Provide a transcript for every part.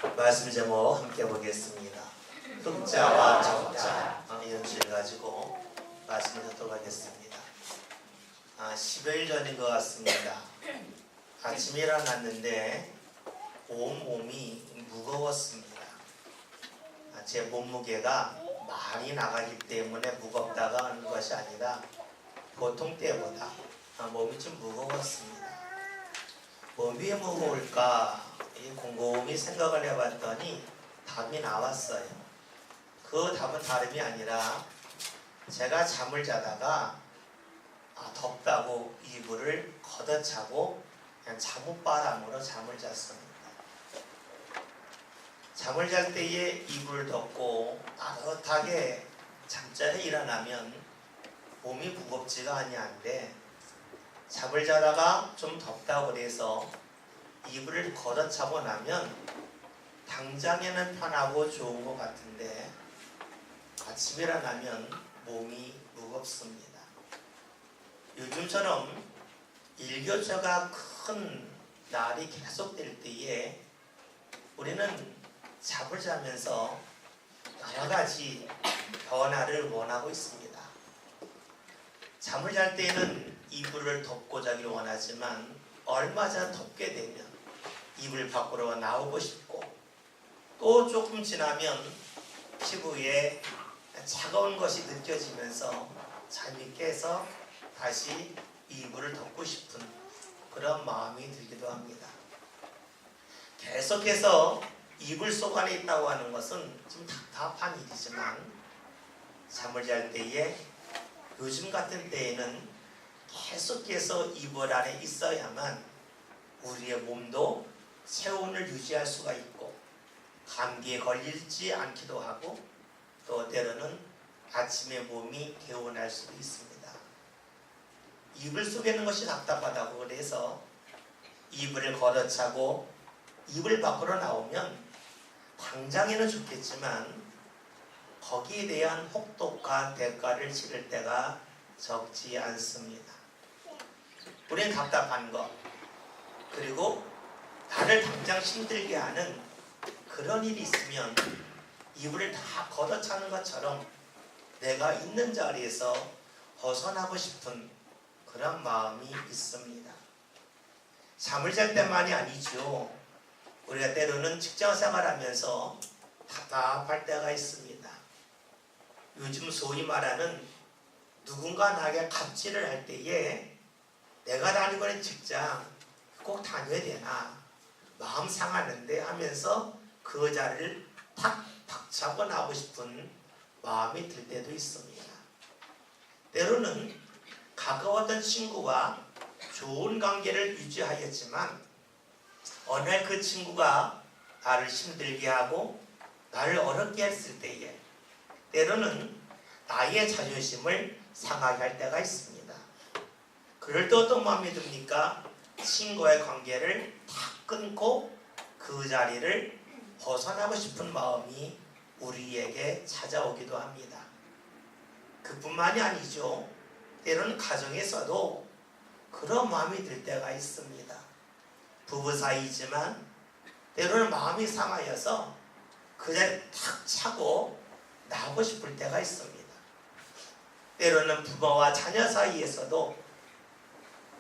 말씀 제목 함께 보겠습니다. 흑자와 적자 연주를 가지고 말씀을 듣도록 하겠습니다. 10여일 전인 것 같습니다. 아침에 일어났는데 온 몸이 무거웠습니다. 제 몸무게가 많이 나가기 때문에 무겁다가 하는 것이 아니라 보통 때보다 몸이 좀 무거웠습니다. 몸이 왜 무거울까 곰곰이 생각을 해봤더니 답이 나왔어요. 그 답은 다름이 아니라 제가 잠을 자다가 덥다고 이불을 걷어차고 그냥 잠옷바람으로 잠을 잤습니다. 잠을 잘 때에 이불을 덮고 따뜻하게 잠자리에 일어나면 몸이 무겁지가 아니한데 잠을 자다가 좀 덥다고 그래서 이불을 걷어차고 나면 당장에는 편하고 좋은 것 같은데 아침에 일어나면 몸이 무겁습니다. 요즘처럼 일교차가 큰 날이 계속될 때에 우리는 잠을 자면서 여러 가지 변화를 원하고 있습니다. 잠을 잘 때는 이불을 덮고 자기를 원하지만 얼마 전 덮게 되면 이불 밖으로 나오고 싶고 또 조금 지나면 피부에 차가운 것이 느껴지면서 잠이 깨서 다시 이불을 덮고 싶은 그런 마음이 들기도 합니다. 계속해서 이불 속 안에 있다고 하는 것은 좀 답답한 일이지만 잠을 잘 때에 요즘 같은 때에는 계속해서 이불 안에 있어야만 우리의 몸도 체온을 유지할 수가 있고 감기에 걸리지 않기도 하고 또 때로는 아침에 몸이 개운할 수도 있습니다. 이불 속에 있는 것이 답답하다고 그래서 이불을 걷어차고 이불 밖으로 나오면 당장에는 좋겠지만 거기에 대한 혹독한 대가를 치를 때가 적지 않습니다. 우리는 답답한 것 그리고 나를 당장 힘들게 하는 그런 일이 있으면 이불을 다 걷어차는 것처럼 내가 있는 자리에서 벗어나고 싶은 그런 마음이 있습니다. 잠을 잘 때만이 아니죠. 우리가 때로는 직장생활하면서 답답할 때가 있습니다. 요즘 소위 말하는 누군가 나에게 갑질을 할 때에 내가 다니고 있는 직장 꼭 다녀야 되나 마음 상하는데 하면서 그 자리를 탁 박차고 나오고 싶은 마음이 들 때도 있습니다. 때로는 가까웠던 친구와 좋은 관계를 유지하였지만 어느 날 그 친구가 나를 힘들게 하고 나를 어렵게 했을 때에 때로는 나의 자존심을 상하게 할 때가 있습니다. 그럴 때 어떤 마음이 듭니까? 친구와의 관계를 탁 끊고 그 자리를 벗어나고 싶은 마음이 우리에게 찾아오기도 합니다. 그뿐만이 아니죠. 때로는 가정에서도 그런 마음이 들 때가 있습니다. 부부 사이지만 때로는 마음이 상하여서 그 자리에 탁 차고 나오고 싶을 때가 있습니다. 때로는 부모와 자녀 사이에서도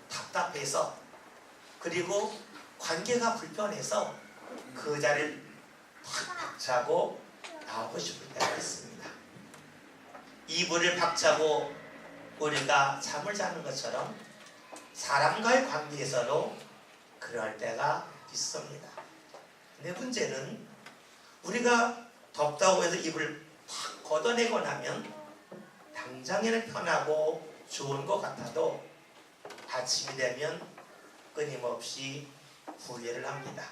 답답해서 그리고 관계가 불편해서 그 자리를 탁 박차고 나오고 싶을 때가 있습니다. 이불을 박차고 우리가 잠을 자는 것처럼 사람과의 관계에서도 그럴 때가 있습니다. 근데 문제는 우리가 덥다고 해서 이불을 탁 걷어내고 나면 당장에는 편하고 좋은 것 같아도 아침이 되면 끊임없이 후회를 합니다.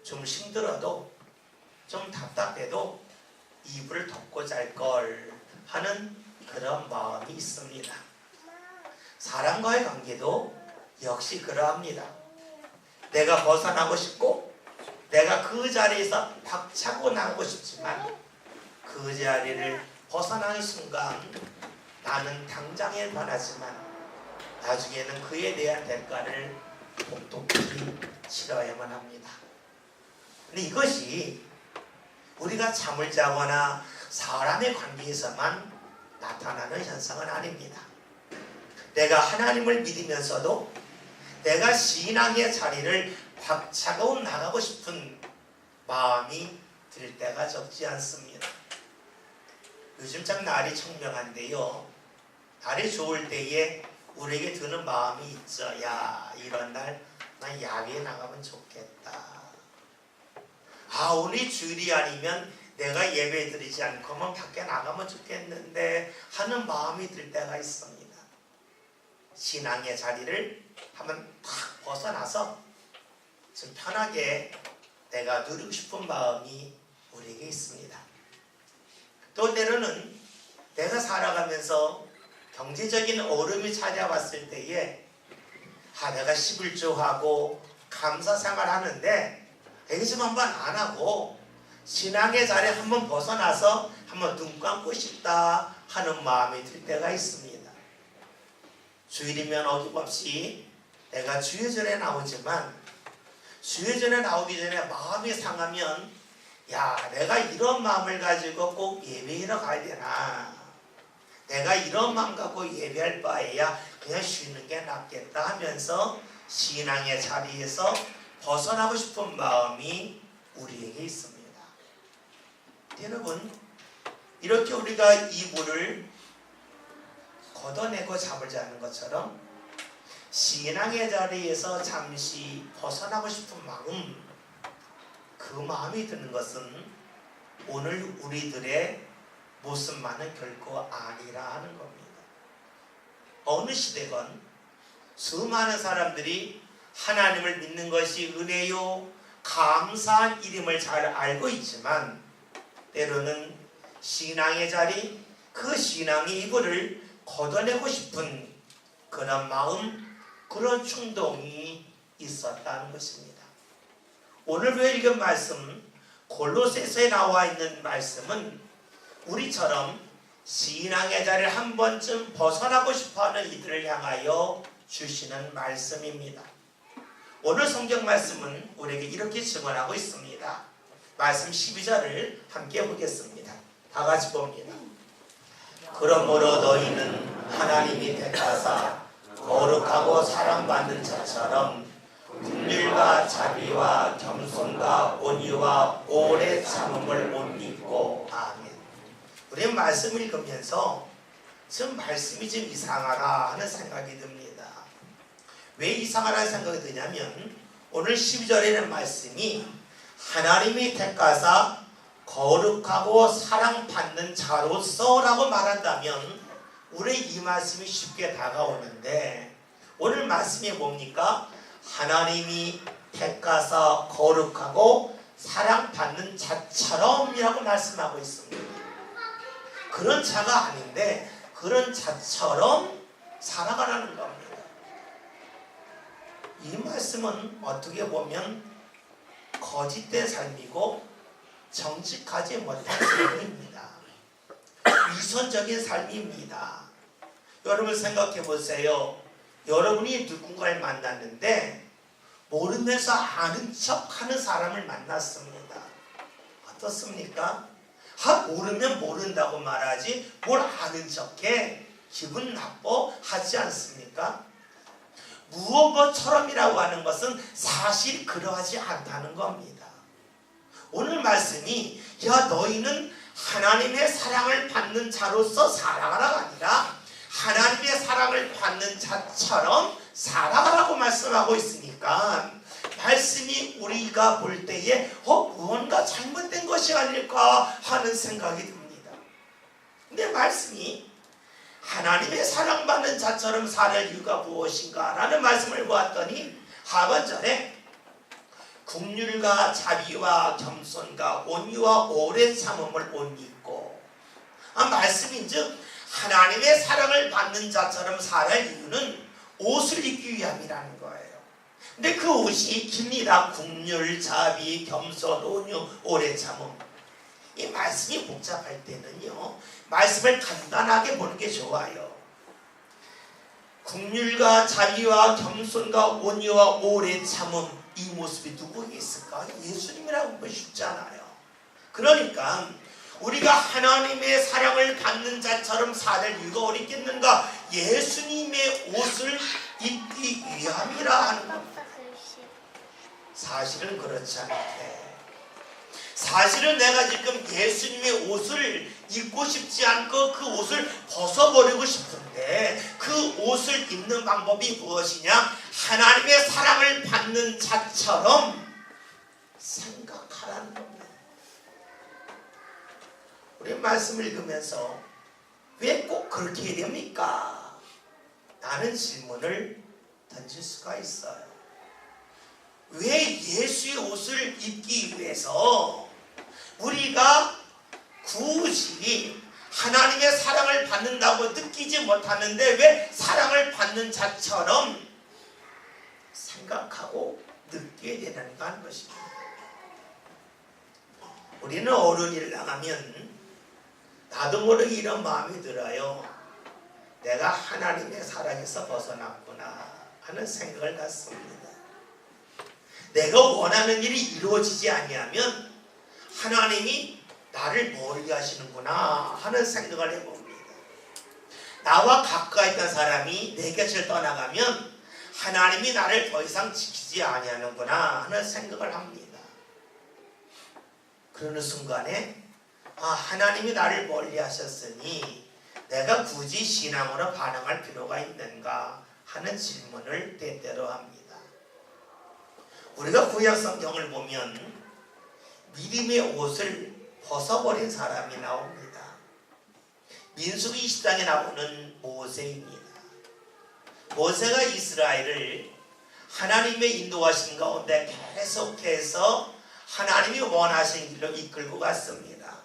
좀 힘들어도 좀 답답해도 이불을 덮고 잘 걸 하는 그런 마음이 있습니다. 사람과의 관계도 역시 그러합니다. 내가 벗어나고 싶고 내가 그 자리에서 박차고 나오고 싶지만 그 자리를 벗어나는 순간 나는 당장에 변하지만 나중에는 그에 대한 대가를 혹독히 치러야만 합니다. 근데 이것이 우리가 잠을 자거나 사람의 관계에서만 나타나는 현상은 아닙니다. 내가 하나님을 믿으면서도 내가 신앙의 자리를 박차고 나가고 싶은 마음이 들 때가 적지 않습니다. 요즘 참 날이 청명한데요. 날이 좋을 때에 우리에게 드는 마음이 있죠. 야, 이런 날 난 야외에 나가면 좋겠다. 아, 오늘 주일이 아니면 내가 예배 드리지 않고만 밖에 나가면 좋겠는데 하는 마음이 들 때가 있습니다. 신앙의 자리를 한번 탁 벗어나서 좀 편하게 내가 누리고 싶은 마음이 우리에게 있습니다. 또 때로는 내가 살아가면서 경제적인 어려움이 찾아왔을 때에 내가 11조하고 감사생활 하는데 이게 좀 한번 안 하고 신앙의 자리에 한번 벗어나서 한번 눈 감고 싶다 하는 마음이 들 때가 있습니다. 주일이면 어김없이 내가 주일전에 나오지만 주일전에 나오기 전에 마음이 상하면 야, 내가 이런 마음을 가지고 꼭 예배하러 가야 되나? 내가 이런 마음 갖고 예배할 바에야 그냥 쉬는 게 낫겠다 하면서 신앙의 자리에서 벗어나고 싶은 마음이 우리에게 있습니다. 여러분, 이렇게 우리가 이불을 걷어내고 잠을 자는 것처럼 신앙의 자리에서 잠시 벗어나고 싶은 마음, 그 마음이 드는 것은 오늘 우리들의 모습만은 결코 아니라 하는 겁니다. 어느 시대건 수많은 사람들이 하나님을 믿는 것이 은혜요 감사한 일임을 잘 알고 있지만 때로는 신앙의 자리, 그 신앙의 이불을 걷어내고 싶은 그런 마음, 그런 충동이 있었다는 것입니다. 오늘 우리가 읽은 말씀, 골로새서에 나와 있는 말씀은 우리처럼 신앙의 자리를 한 번쯤 벗어나고 싶어하는 이들을 향하여 주시는 말씀입니다. 오늘 성경 말씀은 우리에게 이렇게 증언하고 있습니다. 말씀 12절을 함께 보겠습니다. 다 같이 봅니다. 그러므로 너희는 하나님이 택하사 거룩하고 사랑받는 자처럼 긍휼과 자비와 겸손과 온유와 오래 참음을 못 잊고. 아멘. 우리 말씀을 읽으면서 좀 말씀이 좀 이상하다 하는 생각이 듭니다. 왜 이상하다는 생각이 드냐면 오늘 12절에는 말씀이 하나님이 택하사 거룩하고 사랑받는 자로서 라고 말한다면 우리 이 말씀이 쉽게 다가오는데 오늘 말씀이 뭡니까? 하나님이 택하사 거룩하고 사랑받는 자처럼 이라고 말씀하고 있습니다. 그런 자가 아닌데 그런 자처럼 살아가라는 겁니다. 이 말씀은 어떻게 보면 거짓된 삶이고 정직하지 못한 삶입니다. 위선적인 삶입니다. 여러분 생각해 보세요. 여러분이 누군가를 만났는데 모르면서 아는 척하는 사람을 만났습니다. 어떻습니까? 모르면 모른다고 말하지 뭘 아는 척해 기분 나빠 하지 않습니까? 무엇처럼이라고 하는 것은 사실 그러하지 않다는 겁니다. 오늘 말씀이 너희는 하나님의 사랑을 받는 자로서 살아가라가 아니라 하나님의 사랑을 받는 자처럼 살아가라고 말씀하고 있으니까 말씀이 우리가 볼 때에 무언가 잘못된 것이 아닐까 하는 생각이 듭니다. 근데 말씀이 하나님의 사랑받는 자처럼 살을 이유가 무엇인가 라는 말씀을 보았더니 하반절에 긍휼과 자비와 겸손과 온유와 오랜 참음을 못 잊고 말씀인즉 하나님의 사랑을 받는 자처럼 살아갈 이유는 옷을 입기 위함이라는 거예요. 근데 그 옷이 깁니다. 긍휼, 자비, 겸손, 온유, 오래 참음. 이 말씀이 복잡할 때는요, 말씀을 간단하게 보는 게 좋아요. 긍휼과 자비와 겸손과 온유와 오래 참음, 이 모습이 누구에게 있을까? 예수님이라고 하면 쉽잖아요. 그러니까 우리가 하나님의 사랑을 받는 자처럼 살을 이유가 어디 있겠는가? 예수님의 옷을 입기 위함이라 하는 겁니다. 사실은 그렇지 않대. 사실은 내가 지금 예수님의 옷을 입고 싶지 않고 그 옷을 벗어버리고 싶은데 그 옷을 입는 방법이 무엇이냐? 하나님의 사랑을 받는 자처럼 생각하라는 겁니다. 우리 말씀을 읽으면서 왜 꼭 그렇게 해야 됩니까? 라는 질문을 던질 수가 있어요. 왜 예수의 옷을 입기 위해서 우리가 굳이 하나님의 사랑을 받는다고 느끼지 못하는데 왜 사랑을 받는 자처럼 생각하고 느끼게 되는가 하는 것입니다. 우리는 어른이를 나가면 나도 모르게 이런 마음이 들어요. 내가 하나님의 사랑에서 벗어났구나 하는 생각을 갖습니다. 내가 원하는 일이 이루어지지 아니하면 하나님이 나를 멀리 하시는구나 하는 생각을 해봅니다. 나와 가까이 있던 사람이 내 곁을 떠나가면 하나님이 나를 더 이상 지키지 아니하는구나 하는 생각을 합니다. 그러는 순간에 하나님이 나를 멀리 하셨으니 내가 굳이 신앙으로 반응할 필요가 있는가 하는 질문을 때때로 합니다. 우리가 구약 성경을 보면 믿음의 옷을 벗어버린 사람이 나옵니다. 민수기 20장에 나오는 모세입니다. 모세가 이스라엘을 하나님의 인도하신 가운데 계속해서 하나님이 원하신 길로 이끌고 갔습니다.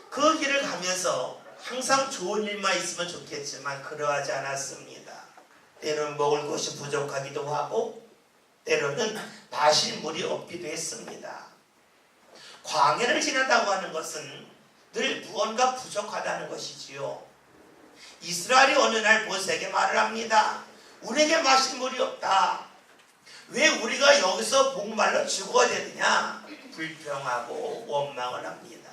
그 길을 가면서 항상 좋은 일만 있으면 좋겠지만 그러하지 않았습니다. 때로는 먹을 것이 부족하기도 하고 때로는 마실 물이 없기도 했습니다. 광야를 지난다고 하는 것은 늘 무언가 부족하다는 것이지요. 이스라엘이 어느 날 모세에게 말을 합니다. 우리에게 마실 물이 없다. 왜 우리가 여기서 목말라 죽어야 되느냐? 불평하고 원망을 합니다.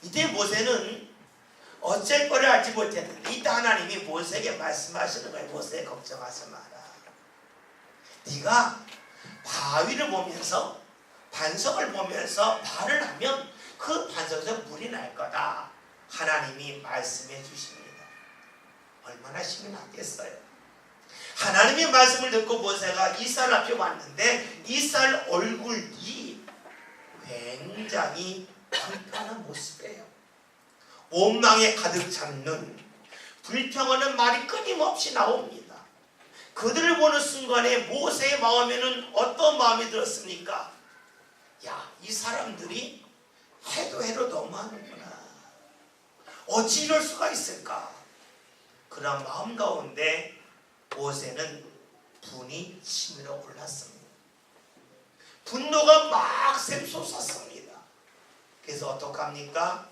이때 모세는 어쩔 거를 알지 못했는데 이때 하나님이 모세에게 말씀하시는 거예요. 모세 걱정하지 마라. 네가 바위를 보면서 반석을 보면서 말을 하면 그 반석에서 물이 날 거다. 하나님이 말씀해 주십니다. 얼마나 힘이 나겠어요. 하나님의 말씀을 듣고 모세가 이스라엘 앞에 왔는데 이스라엘 얼굴이 굉장히 불편한 모습이에요. 원망에 가득 찬 눈, 불평하는 말이 끊임없이 나옵니다. 그들을 보는 순간에 모세의 마음에는 어떤 마음이 들었습니까? 야, 이 사람들이 해도 너무하는구나. 어찌 이럴 수가 있을까? 그런 마음 가운데 모세는 분이 치밀어 올랐습니다. 분노가 막 샘솟았습니다. 그래서 어떡합니까?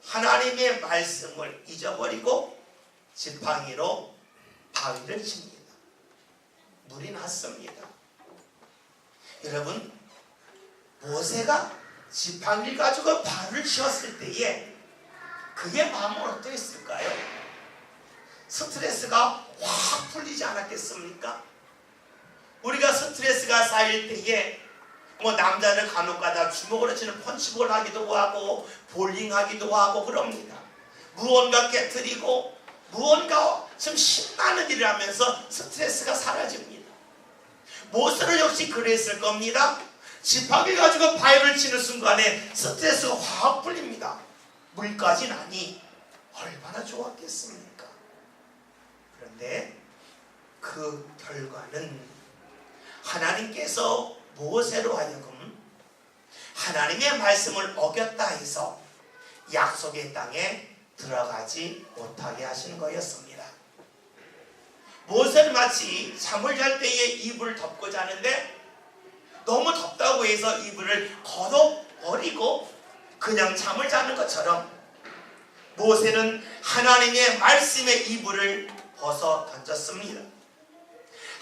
하나님의 말씀을 잊어버리고 지팡이로 바위를 칩니다. 물이 났습니다. 여러분, 모세가 지팡이를 가지고 바위를 치었을 때에 그의 마음은 어떠했을까요? 스트레스가 확 풀리지 않았겠습니까? 우리가 스트레스가 쌓일 때에 남자는 간혹가다 주먹으로 치는 펀치볼 하기도 하고 볼링하기도 하고 그럽니다. 무언가 깨트리고 무언가 좀 신나는 일을 하면서 스트레스가 사라집니다. 모세는 역시 그랬을 겁니다. 지팡이 가지고 바위를 치는 순간에 스트레스가 확 풀립니다. 물까지 나니 얼마나 좋았겠습니까? 그런데 그 결과는 하나님께서 모세로 하여금 하나님의 말씀을 어겼다 해서 약속의 땅에 들어가지 못하게 하신 거였습니다. 모세는 마치 잠을 잘 때에 이불을 덮고 자는데 너무 덥다고 해서 이불을 걷어버리고 그냥 잠을 자는 것처럼 모세는 하나님의 말씀의 이불을 벗어 던졌습니다.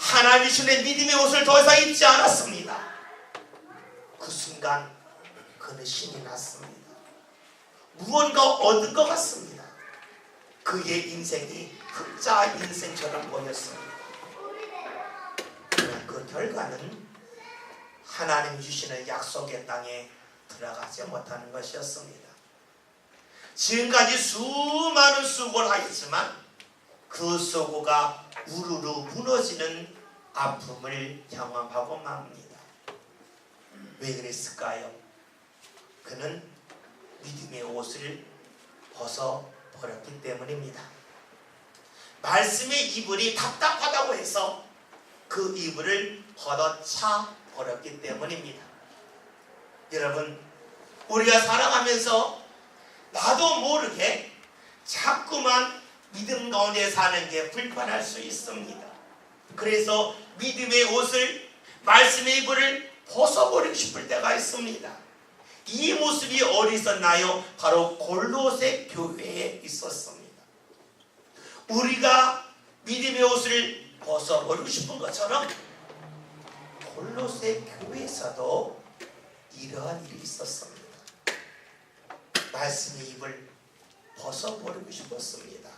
하나님 주신 믿음의 옷을 더 이상 입지 않았습니다. 그 순간 그는 신이 났습니다. 무언가 얻은 것 같습니다. 그의 인생이 흑자 인생처럼 보였습니다. 그러나 그 결과는 하나님 주시는 약속의 땅에 들어가지 못하는 것이었습니다. 지금까지 수많은 수고를 하였지만 그 수고가 우르르 무너지는 아픔을 경험하고 맙니다. 왜 그랬을까요? 그는 믿음의 옷을 벗어버렸기 때문입니다. 말씀의 이불이 답답하다고 해서 그 이불을 걷어차 버렸기 때문입니다. 여러분, 우리가 살아가면서 나도 모르게 자꾸만 믿음 가운데 사는 게 불편할 수 있습니다. 그래서 믿음의 옷을, 말씀의 이불을 벗어버리고 싶을 때가 있습니다. 이 모습이 어디 있었나요? 바로 골로새 교회에 있었습니다. 우리가 믿음의 옷을 벗어버리고 싶은 것처럼 골로새 교회에서도 이러한 일이 있었습니다. 말씀의 입을 벗어버리고 싶었습니다.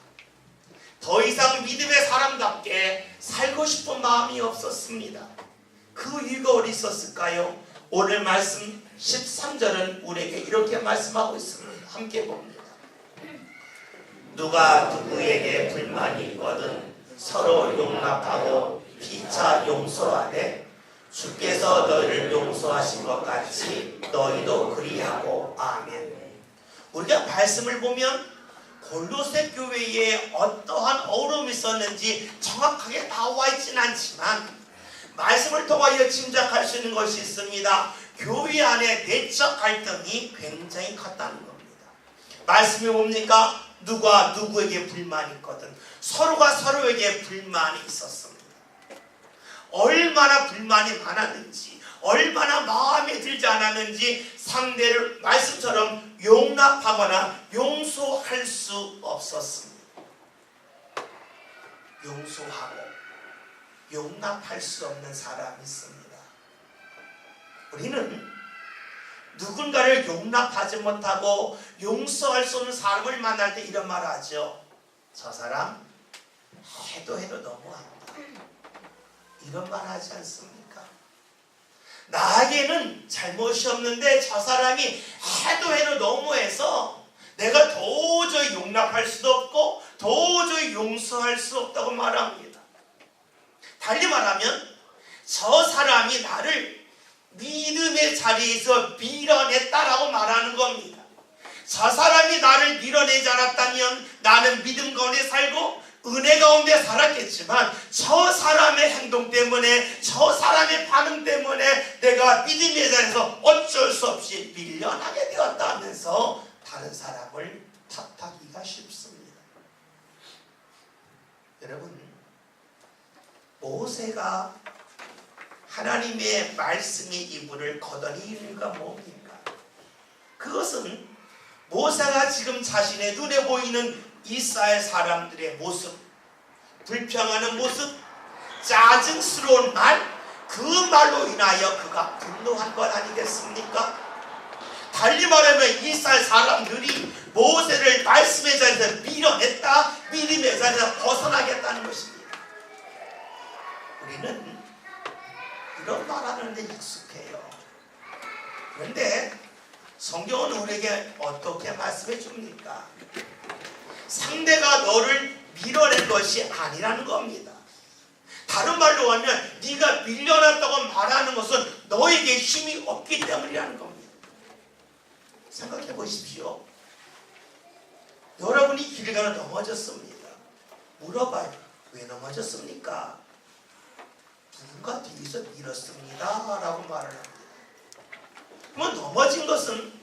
더 이상 믿음의 사람답게 살고 싶은 마음이 없었습니다. 그 이유가 어디 있었을까요? 오늘 말씀 13절은 우리에게 이렇게 말씀하고 있습니다. 함께 봅니다. 누가 누구에게 불만이 있거든 서로 용납하고 피차 용서하되 주께서 너희를 용서하신 것 같이 너희도 그리하고. 아멘. 우리가 말씀을 보면 골로새 교회에 어떠한 어려움이 있었는지 정확하게 나와 있지는 않지만 말씀을 통하여 짐작할 수 있는 것이 있습니다. 교회 안에 내적 갈등이 굉장히 컸다는 겁니다. 말씀이 뭡니까? 누가 누구에게 불만이 있거든 서로가 서로에게 불만이 있었습니다. 얼마나 불만이 많았는지, 얼마나 마음에 들지 않았는지 상대를 말씀처럼 용납하거나 용서할 수 없었습니다. 용서하고 용납할 수 없는 사람이 있습니다. 우리는 누군가를 용납하지 못하고 용서할 수 없는 사람을 만날 때 이런 말을 하죠. 저 사람 해도 너무한다. 이런 말 하지 않습니까? 나에게는 잘못이 없는데 저 사람이 해도 너무해서 내가 도저히 용납할 수도 없고 도저히 용서할 수 없다고 말합니다. 달리 말하면 저 사람이 나를 믿음의 자리에서 밀어냈다라고 말하는 겁니다. 저 사람이 나를 밀어내지 않았다면 나는 믿음 가운데 살고 은혜 가운데 살았겠지만 저 사람의 행동 때문에 저 사람의 반응 때문에 내가 믿음의 자리에서 어쩔 수 없이 밀려나게 되었다 하면서 다른 사람을 탓하기가 쉽습니다. 여러분, 모세가 하나님의 말씀의 이불을 걷어내는 이유가 뭡니까? 그것은 모세가 지금 자신의 눈에 보이는 이스라엘 사람들의 모습, 불평하는 모습, 짜증스러운 말, 그 말로 인하여 그가 분노한 것 아니겠습니까? 달리 말하면 이스라엘 사람들이 모세를 말씀의 자리에서 밀어냈다, 믿음의 자리에서 벗어나겠다는 것입니다. 우리는 이런 말하는 데 익숙해요. 그런데 성경은 우리에게 어떻게 말씀해 줍니까? 상대가 너를 밀어낸 것이 아니라는 겁니다. 다른 말로 하면 네가 밀려났다고 말하는 것은 너에게 힘이 없기 때문이라는 겁니다. 생각해 보십시오. 여러분이 길 가다 넘어졌습니다. 물어봐요. 왜 넘어졌습니까? 누군가 뒤에서 밀었습니다 라고 말을 합니다. 그러면 넘어진 것은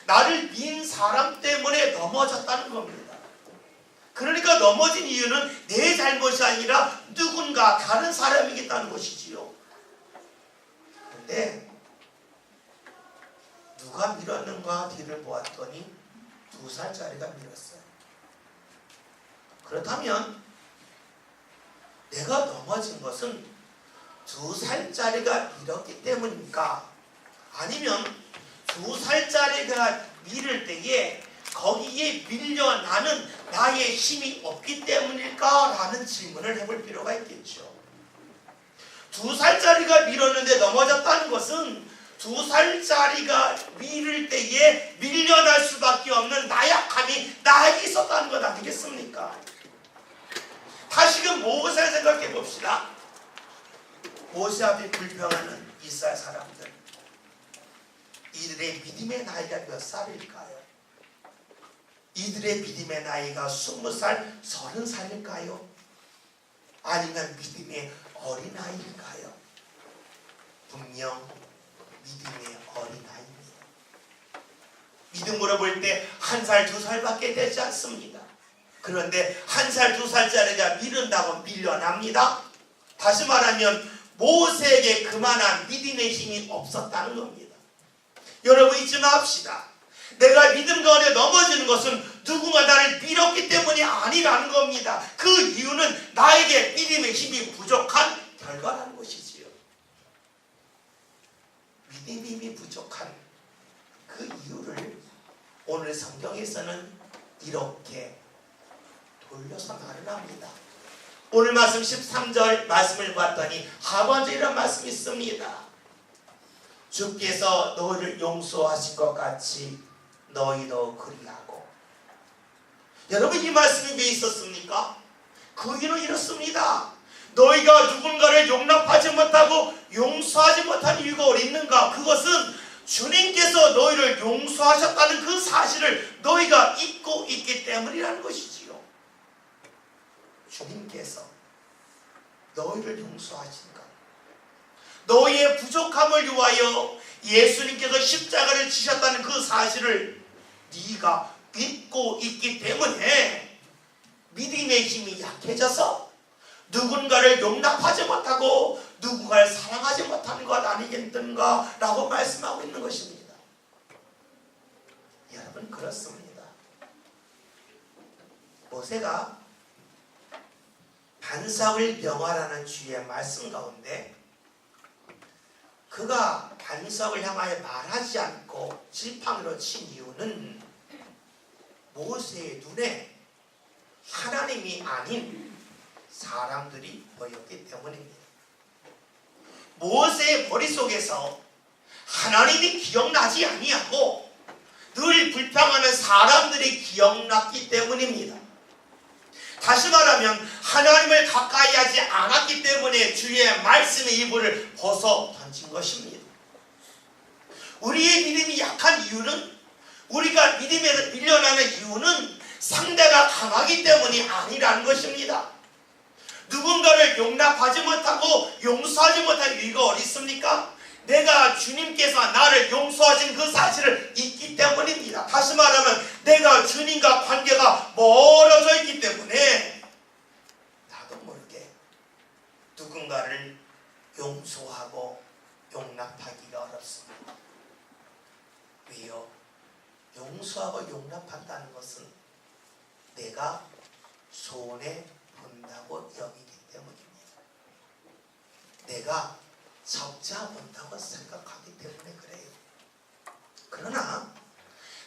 나를 민 사람 때문에 넘어졌다는 겁니다. 그러니까 넘어진 이유는 내 잘못이 아니라 누군가 다른 사람이겠다는 것이지요. 그런데 누가 밀었는가 뒤를 보았더니 2살짜리가 밀었어요. 그렇다면 내가 넘어진 것은 2살짜리가 밀었기 때문입니까? 아니면 2살짜리가 밀을 때에 거기에 밀려나는 나의 힘이 없기 때문일까? 라는 질문을 해볼 필요가 있겠죠. 2살짜리가 밀었는데 넘어졌다는 것은 2살짜리가 밀을 때에 밀려날 수밖에 없는 나약함이 나에게 있었다는 것 아니겠습니까? 다시금 모세를 생각해 봅시다. 모세 앞에 불평하는 이스라엘 사람들, 이들의 믿음의 나이가 몇 살일까요? 이들의 믿음의 나이가 20살, 30살일까요? 아니면 믿음의 어린아이일까요? 분명 믿음의 어린아이입니다. 믿음으로 볼 때 1살, 2살밖에 되지 않습니다. 그런데 1살, 2살짜리가 미룬다고 밀려납니다. 다시 말하면 모세에게 그만한 믿음의 힘이 없었다는 겁니다. 여러분 잊지 맙시다. 내가 믿음 가운데 넘어지는 것은 누군가 나를 밀었기 때문이 아니라는 겁니다. 그 이유는 나에게 믿음의 힘이 부족한 결과라는 것이지요. 믿음의 힘이 부족한 그 이유를 오늘 성경에서는 이렇게 돌려서 말을 합니다. 오늘 말씀 13절 말씀을 봤더니 하반절에 이런 말씀이 있습니다. 주께서 너희를 용서하신 것 같이 너희도 그리하고. 여러분 이 말씀이 왜 있었습니까? 그 이유는 이렇습니다. 너희가 누군가를 용납하지 못하고 용서하지 못한 이유가 어디 있는가? 그것은 주님께서 너희를 용서하셨다는 그 사실을 너희가 잊고 있기 때문이라는 것이지요. 주님께서 너희를 용서하신 것, 너희의 부족함을 위하여 예수님께서 십자가를 지셨다는 그 사실을 네가 잊고 있기 때문에 믿음의 힘이 약해져서 누군가를 용납하지 못하고 누군가를 사랑하지 못하는 것 아니겠는가 라고 말씀하고 있는 것입니다. 여러분 그렇습니다. 모세가 반석을 명하라는 주의 말씀 가운데 그가 반석을 향하여 말하지 않고 지팡이로 친 이유는 모세의 눈에 하나님이 아닌 사람들이 보였기 때문입니다. 모세의 머릿속에서 하나님이 기억나지 아니하고 늘 불평하는 사람들이 기억났기 때문입니다. 다시 말하면 하나님을 가까이 하지 않았기 때문에 주의 말씀의 이불을 벗어 던진 것입니다. 우리의 믿음이 약한 이유는, 우리가 믿음에 밀려나는 이유는 상대가 강하기 때문이 아니라는 것입니다. 누군가를 용납하지 못하고 용서하지 못할 이유가 어디 있습니까? 내가 주님께서 나를 용서하신 그 사실을 잊기 때문입니다. 다시 말하면 내가 주님과 관계가 멀어져 있기 때문에 나도 모르게 누군가를 용서하고 용납하기가 어렵습니다. 왜요? 용서하고 용납한다는 것은 내가 손해 본다고 여기기 때문입니다. 내가 적자 본다고 생각하기 때문에 그래요. 그러나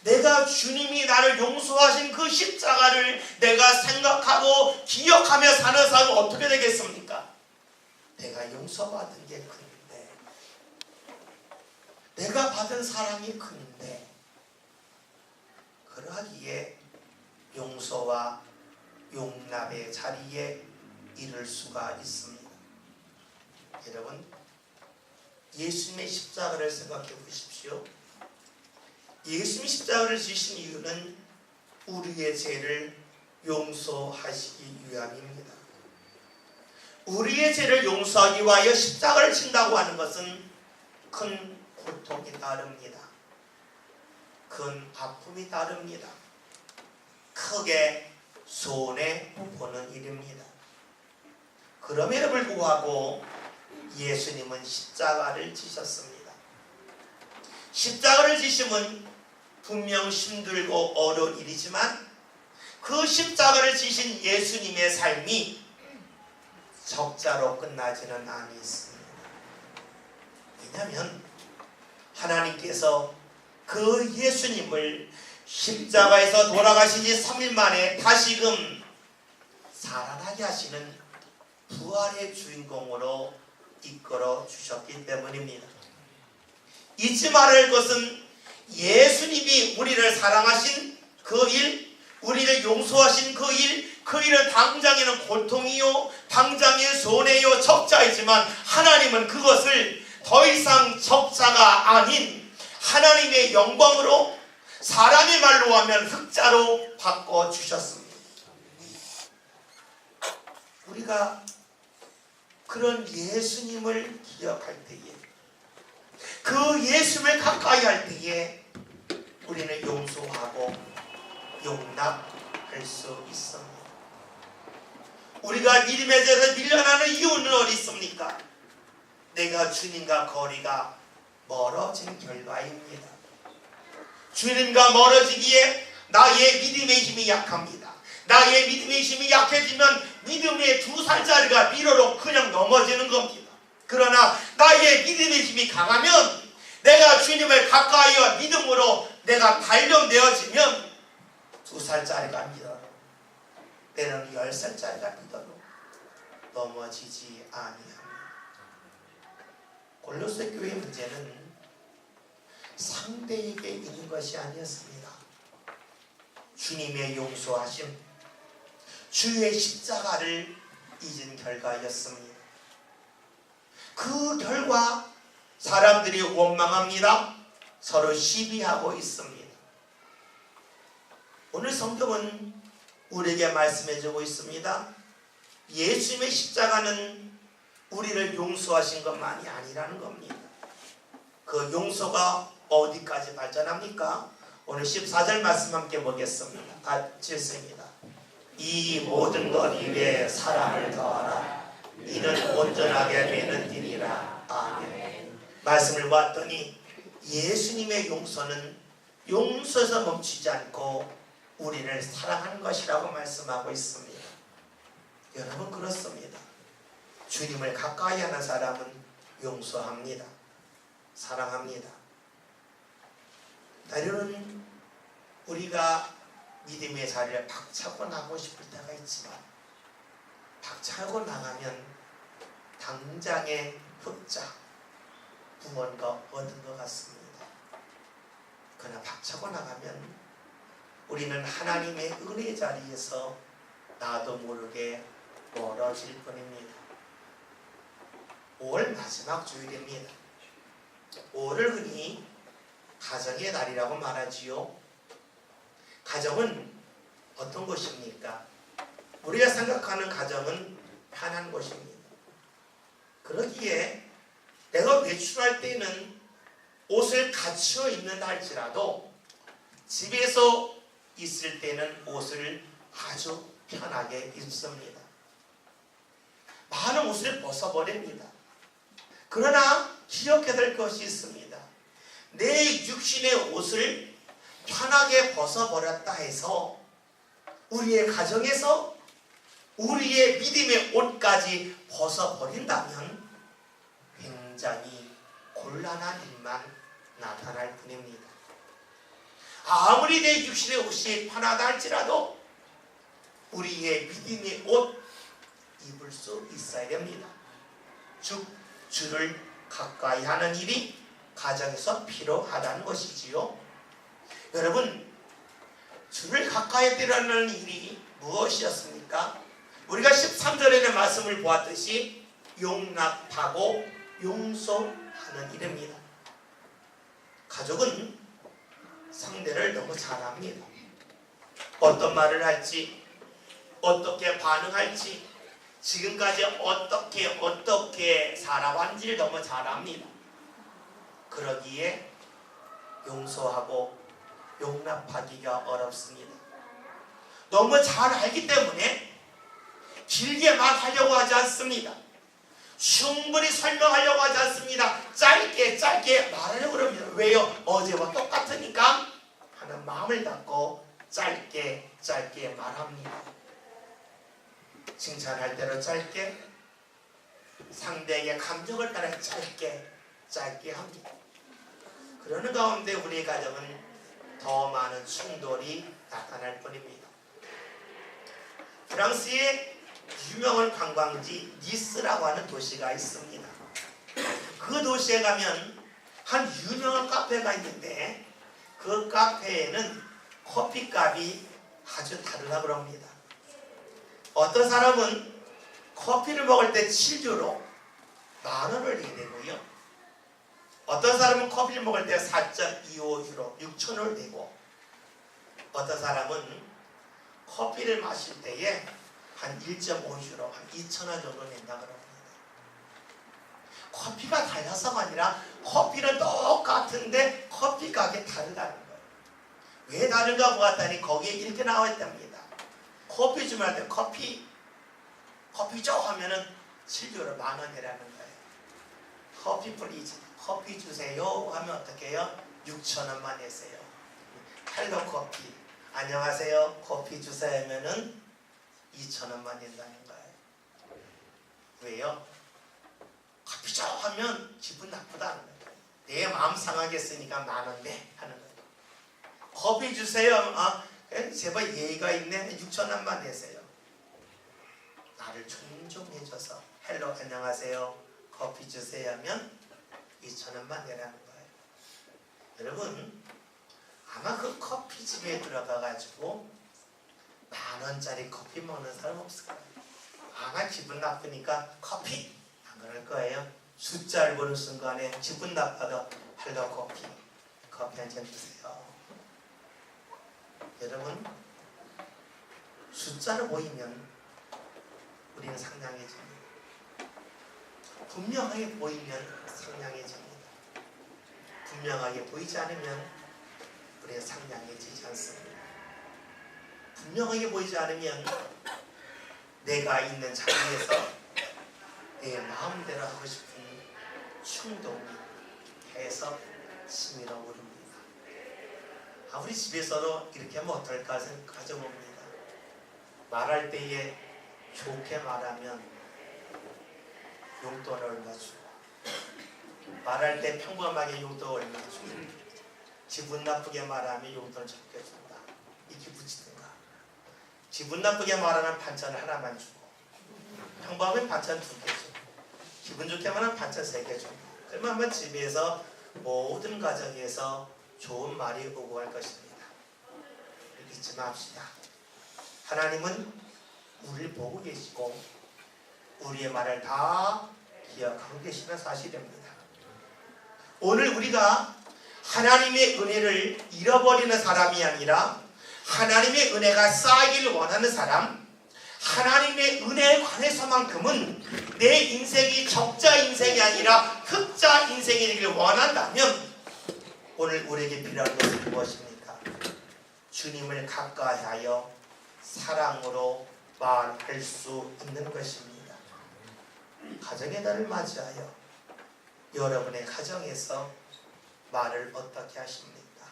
내가 주님이 나를 용서하신 그 십자가를 내가 생각하고 기억하며 사는 사람은 어떻게 되겠습니까? 내가 용서받은 게 큰데, 내가 받은 사랑이 큰데, 그러하기에 용서와 용납의 자리에 이를 수가 있습니다. 여러분 예수님의 십자가를 생각해 보십시오. 예수님이 십자가를 지신 이유는 우리의 죄를 용서하시기 위함입니다. 우리의 죄를 용서하기 위하여 십자가를 진다고 하는 것은 큰 고통이 따릅니다. 큰 아픔이 따릅니다. 크게 손해보는 일입니다. 그럼에도 불구하고 예수님은 십자가를 지셨습니다. 십자가를 지심은 분명 힘들고 어려운 일이지만 그 십자가를 지신 예수님의 삶이 적자로 끝나지는 않았습니다. 왜냐하면 하나님께서 그 예수님을 십자가에서 돌아가신 지 3일 만에 다시금 살아나게 하시는 부활의 주인공으로 이끌어 주셨기 때문입니다. 잊지 말아야 할 것은 예수님이 우리를 사랑하신 그 일, 우리를 용서하신 그 일, 그 일은 당장에는 고통이요, 당장의 손해요, 적자이지만 하나님은 그것을 더 이상 적자가 아닌 하나님의 영광으로, 사람의 말로 하면 흑자로 바꿔주셨습니다. 우리가 그런 예수님을 기억할 때에, 그 예수님을 가까이 할 때에 우리는 용서하고 용납할 수 있습니다. 우리가 믿음에 대해서 밀려나는 이유는 어디 있습니까? 내가 주님과 거리가 멀어진 결과입니다. 주님과 멀어지기에 나의 믿음의 힘이 약합니다. 나의 믿음의 힘이 약해지면 믿음의 2살짜리가 미로로 그냥 넘어지는 겁니다. 그러나 나의 믿음의 힘이 강하면, 내가 주님을 가까이와 믿음으로 내가 단련되어지면 2살짜리가 믿어도, 때는 10살짜리가 믿어도 넘어지지 아니합니다. 골로새 교회의 문제는 상대에게 있는 것이 아니었습니다. 주님의 용서하심, 주의 십자가를 잊은 결과였습니다. 그 결과 사람들이 원망합니다. 서로 시비하고 있습니다. 오늘 성경은 우리에게 말씀해주고 있습니다. 예수님의 십자가는 우리를 용서하신 것만이 아니라는 겁니다. 그 용서가 어디까지 발전합니까? 오늘 14절 말씀 함께 보겠습니다. 같이 읽습니다. 이 모든 것 위에 사랑을 더하라. 이는 온전하게 되는 일이라. 아멘. 말씀을 보았더니 예수님의 용서는 용서에서 멈추지 않고 우리를 사랑하는 것이라고 말씀하고 있습니다. 여러분, 그렇습니다. 주님을 가까이 하는 사람은 용서합니다. 사랑합니다. 때로는 우리가 믿음의 자리를 박차고 나가고 싶을 때가 있지만, 박차고 나가면 당장의 흑자, 무언가 얻은 것 같습니다. 그러나 박차고 나가면 우리는 하나님의 은혜 자리에서 나도 모르게 멀어질 뿐입니다. 5월 마지막 주일입니다. 5월을 흔히 가정의 날이라고 말하지요. 가정은 어떤 곳입니까? 우리가 생각하는 가정은 편한 곳입니다. 그러기에 내가 외출할 때는 옷을 갖추어 입는다 할지라도 집에서 있을 때는 옷을 아주 편하게 입습니다. 많은 옷을 벗어버립니다. 그러나 기억해야 될 것이 있습니다. 내 육신의 옷을 편하게 벗어버렸다 해서 우리의 가정에서 우리의 믿음의 옷까지 벗어버린다면 굉장히 곤란한 일만 나타날 뿐입니다. 아무리 내 육신의 옷이 편하다 할지라도 우리의 믿음의 옷 입을 수 있어야 됩니다. 즉 주를 가까이 하는 일이 가정에서 필요하다는 것이지요. 여러분, 주를 가까이 하려는 일이 무엇이었습니까? 우리가 13절의 말씀을 보았듯이 용납하고 용서하는 일입니다. 가족은 상대를 너무 잘 압니다. 어떤 말을 할지, 어떻게 반응할지, 지금까지 어떻게 살아왔는지를 너무 잘 압니다. 그러기에 용서하고 용납하기가 어렵습니다. 너무 잘 알기 때문에 길게 말하려고 하지 않습니다. 충분히 설명하려고 하지 않습니다. 짧게 말하려고 합니다. 왜요? 어제와 똑같으니까 하는 마음을 갖고 짧게 말합니다. 칭찬할 때는 짧게, 상대에게 감정을 따라 짧게, 짧게 합니다. 그러는 가운데 우리 가정은 더 많은 충돌이 나타날 뿐입니다. 프랑스의 유명한 관광지 니스라고 하는 도시가 있습니다. 그 도시에 가면 한 유명한 카페가 있는데 그 카페에는 커피값이 아주 다르다고 합니다. 어떤 사람은 커피를 먹을 때 7유로 10,000원을 내게 되고요. 어떤 사람은 커피를 먹을 때 4.25유로 6,000원을 내고, 어떤 사람은 커피를 마실 때에 한 1.5유로 한 2,000원 정도 낸다고 합니다. 커피가 달라서가 아니라 커피는 똑같은데 커피 가격이 다르다는 거예요. 왜 다른가 보았더니 거기에 이렇게 나와 있답니다. 커피 주면 할 때 커피 줘 하면은 7유로 10,000원 내라는 거예요. 커피 플리즈, 커피 주세요 하면 어떻게 해요? 6,000원만 내세요. 헬로 커피, 안녕하세요, 커피 주세요 하면은 2,000원만 낸다는 거예요. 왜요? 커피 줘 하면 기분 나쁘다는 거예요. 내 마음 상하겠으니까 10,000원 내 하는 거예요. 커피 주세요. 제발 예의가 있네. 6,000원만 내세요. 나를 존중해줘서 헬로 안녕하세요, 커피 주세요 하면 2,000원만 내라는 거예요. 여러분, 아마 그 커피집에 들어가가지고 10,000원짜리 커피 먹는 사람 없을 거예요. 아마 기분 나쁘니까 커피 안 그럴 거예요. 숫자를 보는 순간에 기분 나빠도 헬로 커피 한 잔 주세요. 여러분, 숫자를 보이면 우리는 상냥해집니다. 분명하게 보이면 상냥해집니다. 분명하게 보이지 않으면 우리는 상냥해지지 않습니다. 분명하게 보이지 않으면 내가 있는 자리에서 내 마음대로 하고 싶은 충동이 계속 치밀어 오릅니다. 우리 집에서도 이렇게 하면 어떨까 가져봅니다. 말할 때에 좋게 말하면 용돈 얼마 주고, 말할 때 평범하게 용돈 얼마 주고, 기분 나쁘게 말하면 용돈 적게 준다. 이렇게 붙이든가. 기분 나쁘게 말하면 반찬 하나만 주고, 평범하면 반찬 2개 주고, 기분 좋게 말하면 반찬 3개 주고. 그러면 한번 집에서 모든 가정에서 좋은 말이 오고 갈 것입니다. 잊지 맙시다. 하나님은 우리를 보고 계시고 우리의 말을 다 기억하고 계시는 사실입니다. 오늘 우리가 하나님의 은혜를 잃어버리는 사람이 아니라 하나님의 은혜가 쌓이기를 원하는 사람, 하나님의 은혜에 관해서만큼은 내 인생이 적자 인생이 아니라 흑자 인생이 되기를 원한다면 오늘 우리에게 필요한 것은 무엇입니까? 주님을 가까이하여 사랑으로 말할 수 있는 것입니다. 가정의 달을 맞이하여 여러분의 가정에서 말을 어떻게 하십니까?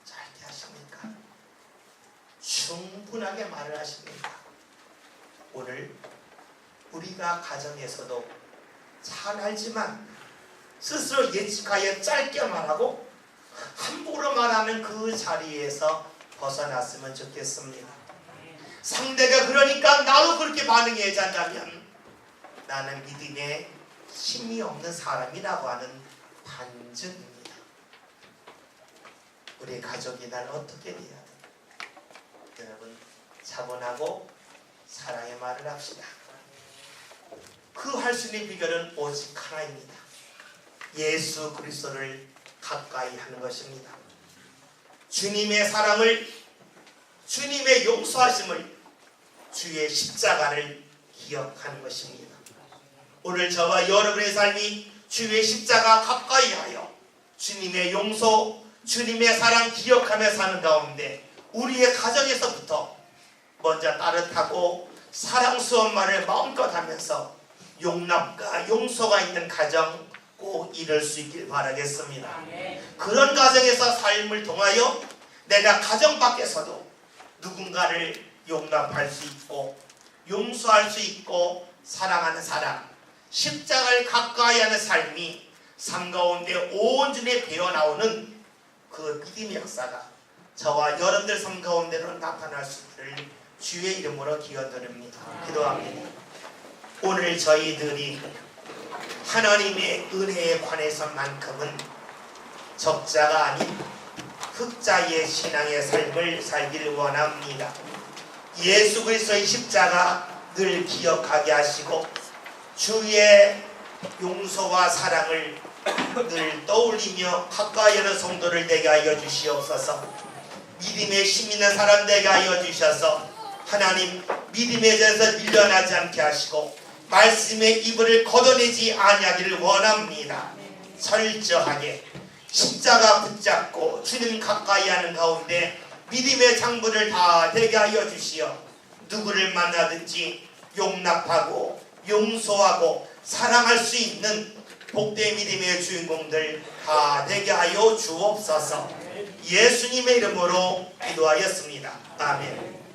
짧게 하십니까? 충분하게 말을 하십니까? 오늘 우리가 가정에서도 잘 알지만 스스로 예측하여 짧게 말하고 함부로 말하는 그 자리에서 벗어났으면 좋겠습니다. 상대가 그러니까 나도 그렇게 반응해야 한다면 나는 믿음에 힘이 없는 사람이라고 하는 반증입니다. 우리 가족이 날 어떻게 대해야 돼? 여러분, 차분하고 사랑의 말을 합시다. 그 할 수 있는 비결은 오직 하나입니다. 예수 그리스도를 가까이 하는 것입니다. 주님의 사랑을, 주님의 용서하심을, 주의 십자가를 기억하는 것입니다. 오늘 저와 여러분의 삶이 주의 십자가 가까이 하여 주님의 용서, 주님의 사랑 기억하며 사는 가운데 우리의 가정에서부터 먼저 따뜻하고 사랑스러운 말을 마음껏 하면서 용납과 용서가 있는 가정 꼭 이룰 수 있길 바라겠습니다. 그런 가정에서 삶을 통하여 내가 가정 밖에서도 누군가를 용납할 수 있고 용서할 수 있고 사랑하는 사람, 십자가를 가까이 하는 삶이 삶 가운데 온전히 배어나오는 그 믿음의 역사가 저와 여러분들 삶 가운데로 나타날 수 있기를 주의 이름으로 기원드립니다. 기도합니다. 오늘 저희들이 하나님의 은혜에 관해서만큼은 적자가 아닌 흑자의 신앙의 삶을 살기를 원합니다. 예수 그리스도의 십자가 늘 기억하게 하시고 주의 용서와 사랑을 늘 떠올리며 가까이 하는 성도를 되게 하여 주시옵소서. 믿음의 힘 있는 사람 되게 하여 주셔서 하나님 믿음에 대해서 밀려나지 않게 하시고 말씀의 이불을 걷어내지 아니하기를 원합니다. 철저하게 십자가 붙잡고 주님 가까이 하는 가운데 믿음의 장부를 다 되게 하여 주시어 누구를 만나든지 용납하고 용서하고 사랑할 수 있는 복된 믿음의 주인공들 다 되게 하여 주옵소서. 예수님의 이름으로 기도하였습니다. 아멘.